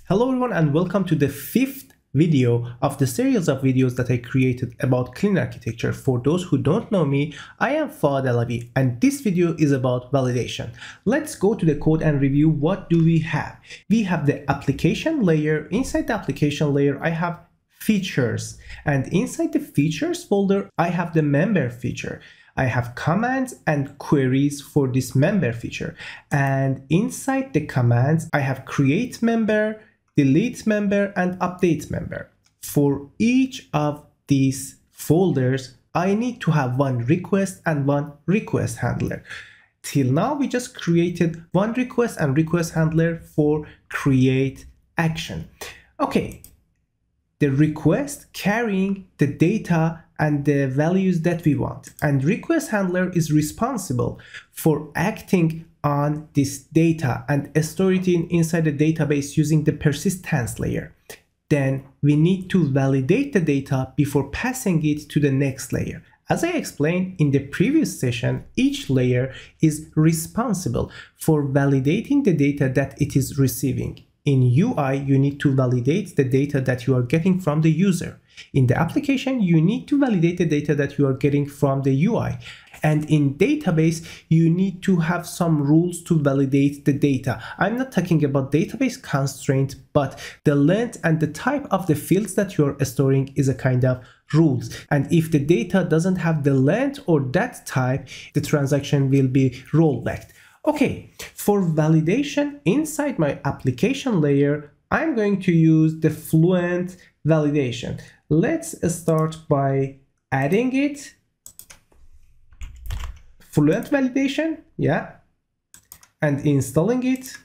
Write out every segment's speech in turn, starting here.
Hello everyone and welcome to the fifth video of the series of videos that I created about clean architecture. For those who don't know me, I am Fahad Alavi and this video is about validation. Let's go to the code and review what do we have. We have the application layer. Inside the application layer, I have features, and inside the features folder, I have the member feature. I have commands and queries for this member feature. And inside the commands, I have create member, delete member, and update member. For each of these folders, I need to have one request and one request handler. Till now, we just created one request and request handler for create action. Okay, the request carrying the data and the values that we want. And request handler is responsible for acting on this data and store it inside the database using the persistence layer. Then we need to validate the data before passing it to the next layer. As I explained in the previous session, each layer is responsible for validating the data that it is receiving. In UI, you need to validate the data that you are getting from the user. In the application, you need to validate the data that you are getting from the UI. And in database, you need to have some rules to validate the data. I'm not talking about database constraint, but the length and the type of the fields that you're storing is a kind of rules. And if the data doesn't have the length or that type, the transaction will be rollback. Okay, for validation inside my application layer, I'm going to use the Fluent Validation. Let's start by adding it. Fluent Validation, yeah, and installing it.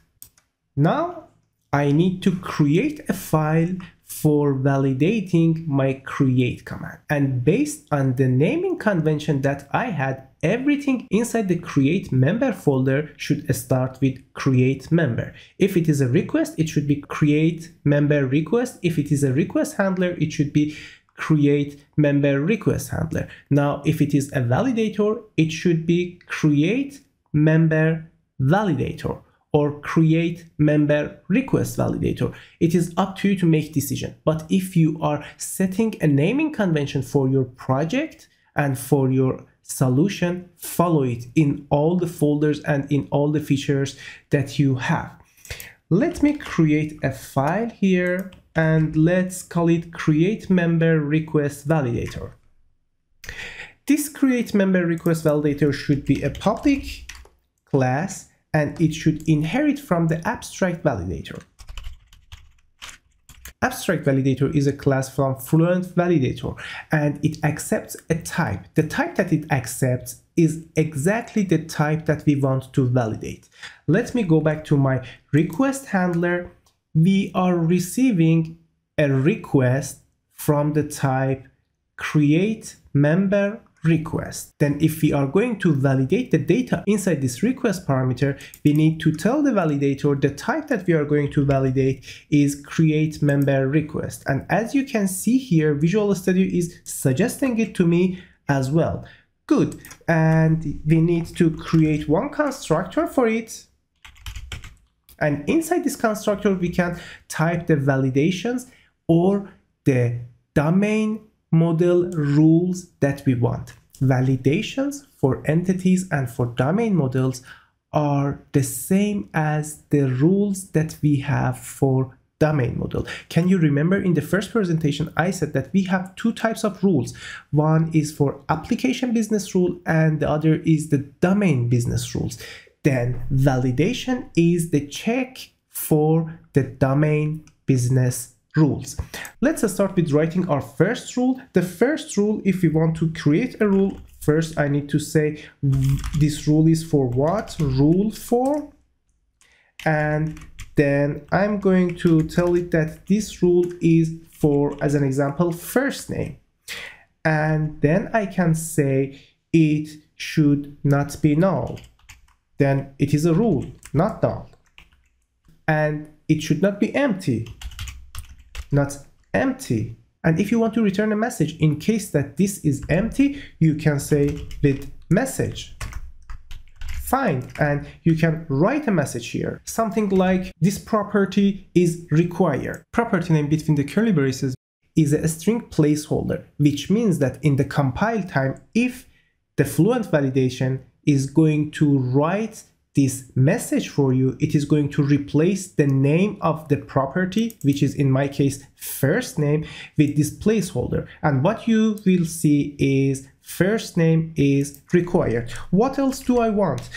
Now I need to create a file for validating my create command. And based on the naming convention that I had, everything inside the create member folder should start with create member. If it is a request, it should be create member request. If it is a request handler, it should be create member request handler. Now, if it is a validator, it should be create member validator or create member request validator. It is up to you to make decision. But if you are setting a naming convention for your project and for your solution, follow it in all the folders and in all the features that you have. Let me create a file here and let's call it create member request validator. This create member request validator should be a public class and it should inherit from the abstract validator. Abstract validator is a class from Fluent Validator and it accepts a type. The type that it accepts is exactly the type that we want to validate. Let me go back to my request handler. We are receiving a request from the type create member request. Then if we are going to validate the data inside this request parameter, we need to tell the validator the type that we are going to validate is create member request. And as you can see here, Visual Studio is suggesting it to me as well. Good. And we need to create one constructor for it. And inside this constructor, we can type the validations or the domain model rules that we want. Validations for entities and for domain models are the same as the rules that we have for domain model. Can you remember in the first presentation, I said that we have two types of rules. One is for application business rule and the other is the domain business rules. Then validation is the check for the domain business rules. Let's start with writing our first rule. The first rule, if we want to create a rule, first I need to say this rule is for what? Rule for. And then I'm going to tell it that this rule is for, as an example, first name. And then I can say it should not be null. Then it is a rule, not null. And it should not be empty. Not empty. And if you want to return a message in case that this is empty, you can say with message Fine, and you can write a message here. Something like this property is required. Property name between the curly braces is a string placeholder, which means that in the compile time, if the Fluent Validation is going to write this message for you, it is going to replace the name of the property, which is in my case first name, with this placeholder. And what you will see is first name is required. What else do I want?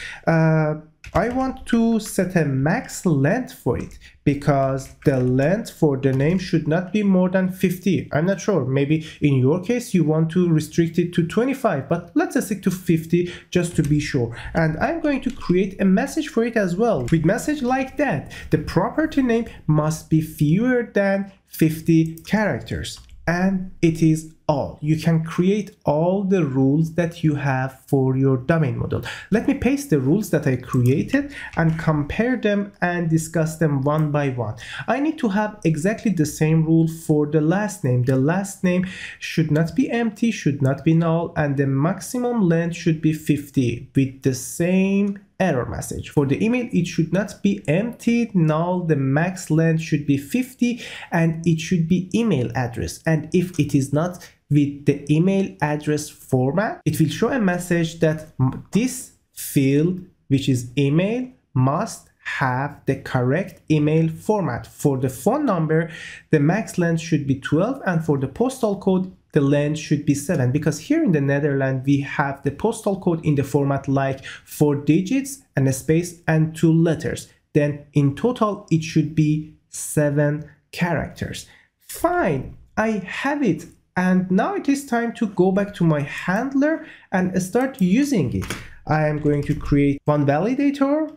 I want to set a max length for it, because the length for the name should not be more than 50. I'm not sure, maybe in your case you want to restrict it to 25, but let's stick to 50 just to be sure. And I'm going to create a message for it as well. With message like that, the property name must be fewer than 50 characters. And it is all. You can create all the rules that you have for your domain model. Let me paste the rules that I created and compare them and discuss them one by one. I need to have exactly the same rule for the last name. The last name should not be empty, should not be null, and the maximum length should be 50 with the same error message. For the email, it should not be empty, null, the max length should be 50, and it should be email address. And if it is not with the email address format, it will show a message that this field, which is email, must have the correct email format. For the phone number, the max length should be 12, and for the postal code, the length should be 7, because here in the Netherlands we have the postal code in the format like 4 digits and a space and 2 letters. Then in total it should be 7 characters. Fine, I have it, and now it is time to go back to my handler and start using it. I am going to create one validator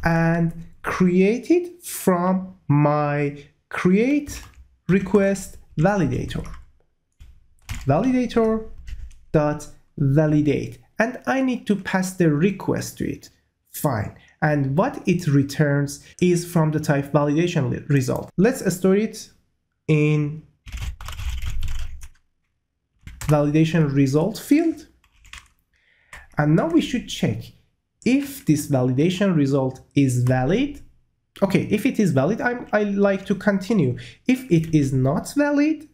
and create it from my create request validator. Validator.validate, and I need to pass the request to it. Fine, and what it returns is from the type validation result. Let's store it in validation result field, and now we should check if this validation result is valid. Okay, if it is valid, I like to continue. If it is not valid,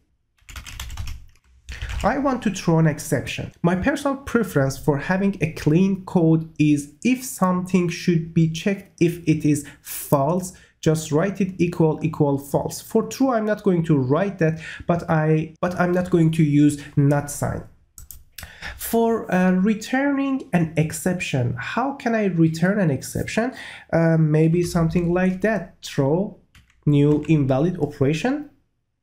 I want to throw an exception. My personal preference for having a clean code is if something should be checked, if it is false, just write it equal false. For true, I'm not going to write that, but I'm not going to use not sign. For returning an exception, how can I return an exception? Maybe something like that. Throw new invalid operation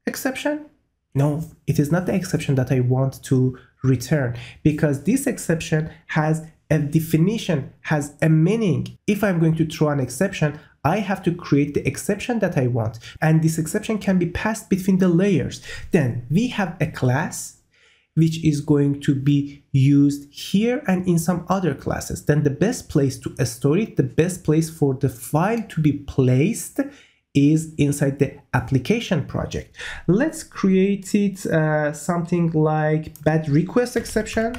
exception. No, it is not the exception that I want to return, because this exception has a definition, has a meaning. If I'm going to throw an exception, I have to create the exception that I want, and this exception can be passed between the layers. Then we have a class which is going to be used here and in some other classes. Then the best place to store it, the best place for the file to be placed is inside the application project. Let's create it something like bad request exception.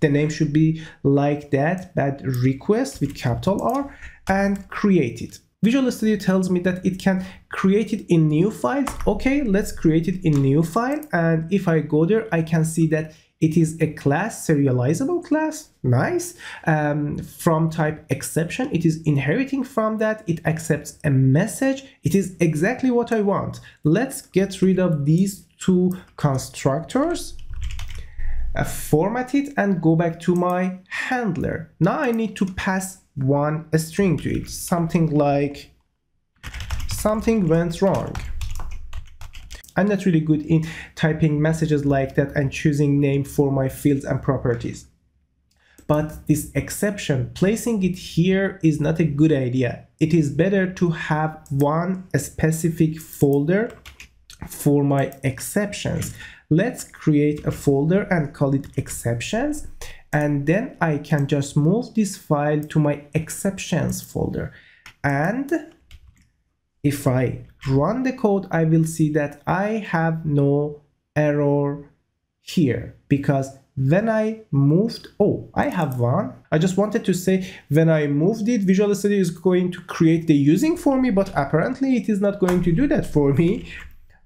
The name should be like that, bad request with capital R, and create it. Visual Studio tells me that it can create it in new files. Okay, let's create it in new file, and if I go there, I can see that it is a class, serializable class. Nice. From type exception, it is inheriting from that. It accepts a message. It is exactly what I want. Let's get rid of these two constructors, format it, and go back to my handler. Now I need to pass one string to it, something like something went wrong. I'm not really good in typing messages like that and choosing name for my fields and properties. But this exception, placing it here is not a good idea. It is better to have one specific folder for my exceptions. Let's create a folder and call it exceptions. And then I can just move this file to my exceptions folder. And if I run the code, I will see that I have no error here because when I moved, oh, I have one. I just wanted to say when I moved it, Visual Studio is going to create the using for me, but apparently it is not going to do that for me.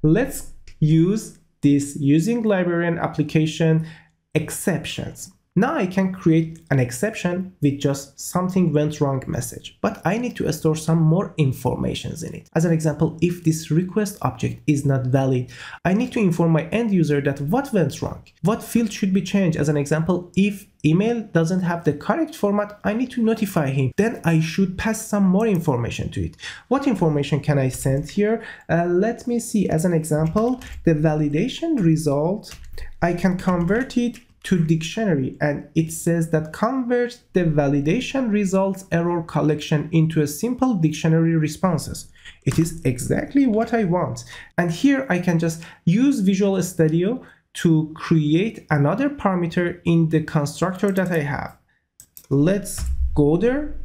Let's use this using library and application exceptions. Now I can create an exception with just something went wrong message, but I need to store some more informations in it. As an example, if this request object is not valid, I need to inform my end user that what went wrong, what field should be changed. As an example, if email doesn't have the correct format, I need to notify him. Then I should pass some more information to it. What information can I send here? Let me see. As an example, the validation result, I can convert it to dictionary, and it says that convert the validation results error collection into a simple dictionary responses. It is exactly what I want. And here I can just use Visual Studio to create another parameter in the constructor that I have. Let's go there.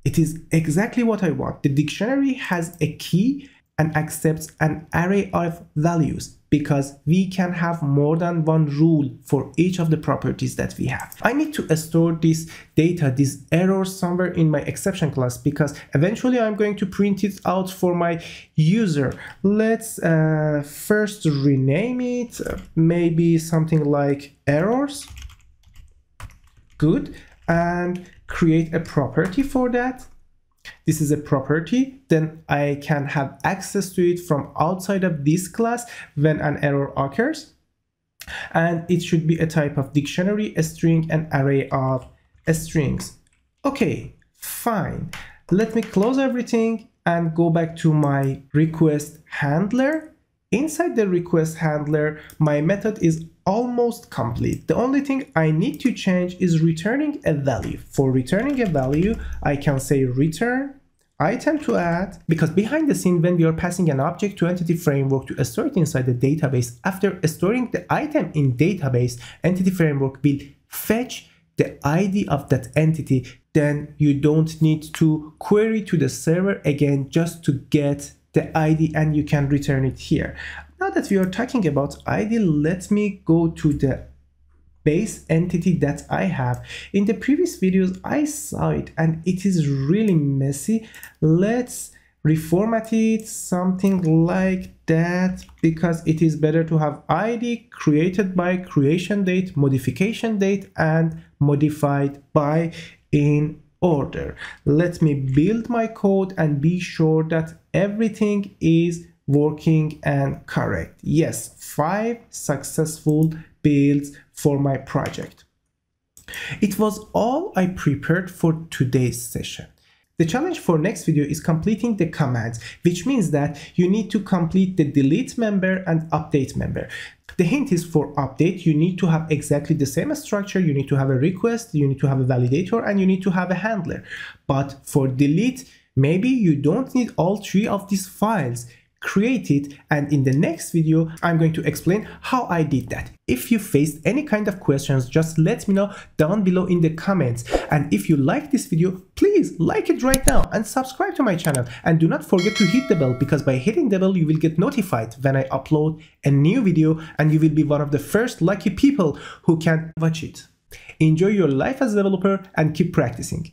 It is exactly what I want. The dictionary has a key and accepts an array of values, because we can have more than one rule for each of the properties that we have. I need to store this data, this error, somewhere in my exception class, because eventually I'm going to print it out for my user. Let's first rename it, maybe something like errors. Good. And create a property for that. This is a property, then I can have access to it from outside of this class when an error occurs. And it should be a type of dictionary, a string, an array of strings. Okay, fine. Let me close everything and go back to my request handler. Inside the request handler, my method is almost complete. The only thing I need to change is returning a value. For returning a value, I can say return item to add, because behind the scene, when we are passing an object to Entity Framework to store it inside the database, after storing the item in database, Entity Framework will fetch the ID of that entity. Then you don't need to query to the server again just to get the ID, and you can return it here. Now that we are talking about ID, let me go to the base entity that I have. In the previous videos, I saw it and it is really messy. Let's reformat it something like that, because it is better to have ID created by, creation date, modification date, and modified by in order. Let me build my code and be sure that everything is working and correct. Yes, 5 successful builds for my project. It was all I prepared for today's session. The challenge for next video is completing the commands, which means that you need to complete the delete member and update member. The hint is, for update, you need to have exactly the same structure. You need to have a request, you need to have a validator, and you need to have a handler. But for delete, maybe you don't need all 3 of these files. Create it, and in the next video I'm going to explain how I did that. If you faced any kind of questions, just let me know down below in the comments. And if you like this video, please like it right now and subscribe to my channel, and do not forget to hit the bell, because by hitting the bell you will get notified when I upload a new video, and you will be one of the first lucky people who can watch it. Enjoy your life as a developer and keep practicing.